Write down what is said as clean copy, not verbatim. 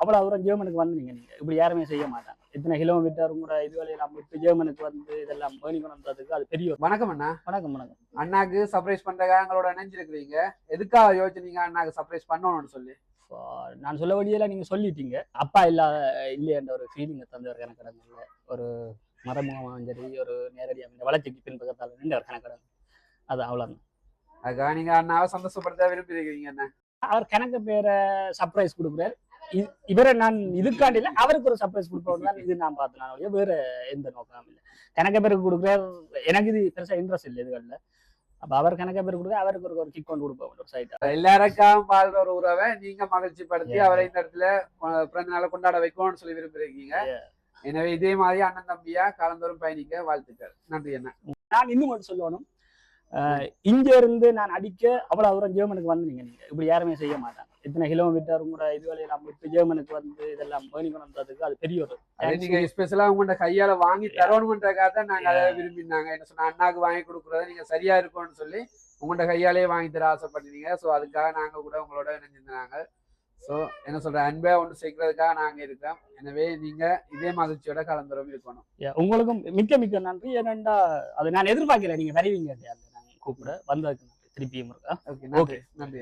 அவ்வளோ தூரம் ஜெர்மனுக்கு வந்து நீங்க இப்படி யாருமே செய்ய மாட்டாங்க. இத்தனை கிலோமீட்டர் கூட இதுவரை நம்ம இப்போ ஜெர்மனுக்கு வந்து இதெல்லாம் பேணி கொண்டுறதுக்கு அது பெரிய. வணக்கம் அண்ணா. வணக்கம் வணக்கம். அண்ணாக்கு சர்ப்ரைஸ் பண்றதுக்காக எங்களோட இணைஞ்சிருக்கிறீங்க. எதுக்காக யோசிச்சீங்க அண்ணாக்கு சர்ப்ரைஸ் பண்ணணும்னு சொல்லி? நான் சொல்ல வேண்டியதெல்லாம் நீங்க சொல்லிட்டீங்க. அப்பா இல்லையன்ற ஒரு ஃபீலிங்கை தந்தவர் கணக்கிடங்கள்ல ஒரு மறைமுகமாகவும் சரி, ஒரு நேரடியாக வளர்ச்சிக்கு பின்பக்கத்தால் நின்று ஒரு கணக்கிடம். அது அவ்வளோதான். அதுக்காக நீங்க அண்ணாவை சந்தோஷப்படுத்த விரும்புறீங்க அண்ணா. அவர் கணக்கு பேரை சர்ப்ரைஸ் கொடுக்குறாரு. இவரை நான் இதுக்காண்டில அவருக்கு ஒரு சர்ப்ரைஸ் கொடுப்போம் தான் இது நான் பார்த்தேன். வேற எந்த நோக்கமும் இல்லை. கணக்க பேருக்கு கொடுக்குறாரு. எனக்கு இது பெருசா இன்ட்ரெஸ்ட் இல்லை இதுகளில். அப்ப அவர் கணக்க பேர் கொடுக்க அவருக்கு ஒரு கிக் கொண்டு கொடுப்போம் ஒரு சைட். எல்லாருக்கும் வாழ்ற ஒரு உறவை நீங்க மகிழ்ச்சி படுத்தி அவரை இந்த இடத்துல பிறந்த நாளை கொண்டாட வைக்கணும்னு சொல்லி விரும்புறீங்க. எனவே இதே மாதிரி அண்ணன் தம்பியா காலந்தோறும் பயணிக்க வாழ்த்துக்கள். நன்றி அண்ணா. நான் இன்னும் மட்டும் சொல்லணும், இங்க இருந்து நான் அடிக்க அவ்வளவு தூரம் ஜெர்மனுக்கு வந்து நீங்க இப்படி யாருமே செய்ய மாட்டாங்க. இத்தனை கிலோமீட்டர் கூட இதுவரை நம்ம இப்போ ஜெர்மனுக்கு வந்து இதெல்லாம் பேணி கொண்டுறதுக்கு அது பெரிய ஒரு. நீங்க ஸ்பெஷலா உங்கள்கிட்ட கையால வாங்கி தரணுன்றதுக்காக தான் நாங்க அதை விரும்பினாங்க. என்ன சொன்னா அண்ணாக்கு வாங்கி கொடுக்குறத நீங்க சரியா இருக்கும்னு சொல்லி உங்கள்கிட்ட கையாலேயே வாங்கி தர ஆசைப்பட்டீங்க. ஸோ அதுக்காக நாங்க கூட உங்களோட இணைஞ்சிருந்தாங்க. ஸோ என்ன சொல்ற அன்பை ஒன்று சேர்க்கறதுக்காக நாங்க இருக்கோம். எனவே நீங்க இதே மகிழ்ச்சியோட கலந்துரம் இருக்கணும். உங்களுக்கும் மிக்க மிக்க நன்றி. ஏனென்றா அது நான் எதிர்பார்க்கல நீங்க வருவீங்க. கூப்பிட வந்ததுக்கு திருப்பியும் இருக்கா. ஓகே நன்றி.